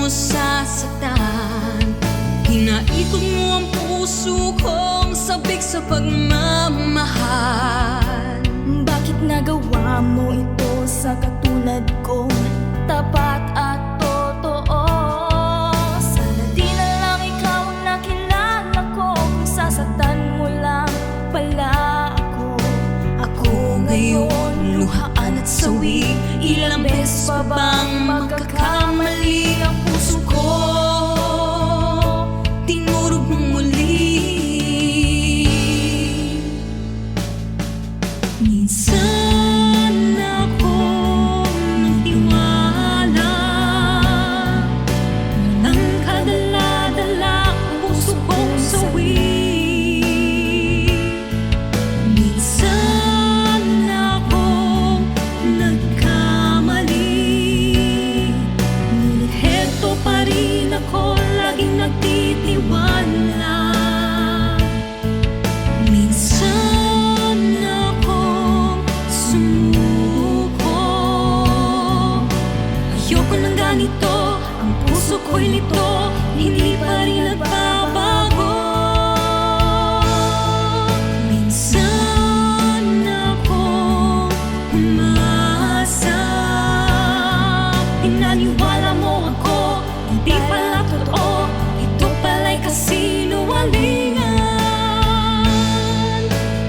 masasaktan. Hinaikot mo ang puso kong sabik sa pagmamahal. Bakit nagawa mo ito sa katulad kong tapat at totoo? Sana di na lang ikaw nakilala ko, kung sasaktan mo lang pala ako. Ako ngayon luhaan at sawi, ilang beses pa bang magkakamali ang puso ko? Tinurog mong muli. Minsan akong nagtiwala, walang kadala-dala ang puso kong sawi. Minsan akong nagkamali, ngunit heto pa rin ako, laging nagtitiwala. Minsan akong sumuko, ayoko ng ganito, ang puso ko'y lito, hindi pa rin nagbabago. Minsan akong umasa, pinaniwala mo ako, hindi pala totoo, ito pala'y kasinungalingan.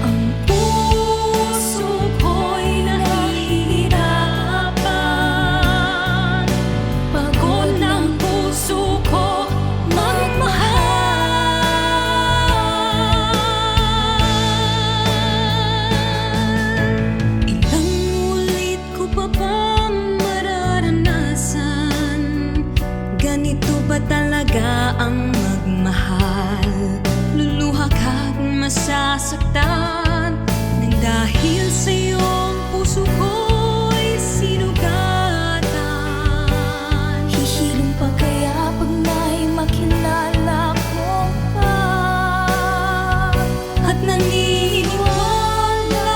Ang puso ko'y nahihirapan, pagod na ang puso ko magmahal. Ilang ulit ko pa bang mararanasan? Ganito ba talaga ang magmahal? Luluha ka't masasaktan, nang dahil sa iyong puso ko'y sinugatan. Hihilong pa kaya pag na'y makilala ko pa, At naniniwala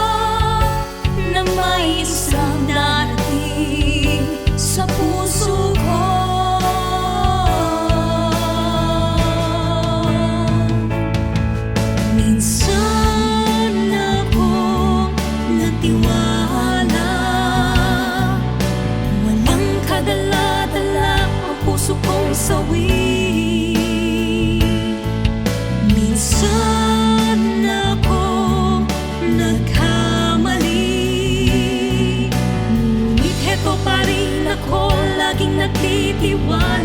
na may isang darating sa puso ko. Minsan akong natiwala, walang kadala-dala ang puso kong sawi. Minsan akong nagkamali, ngunit heto pa rin ako, laging nagtitiwala.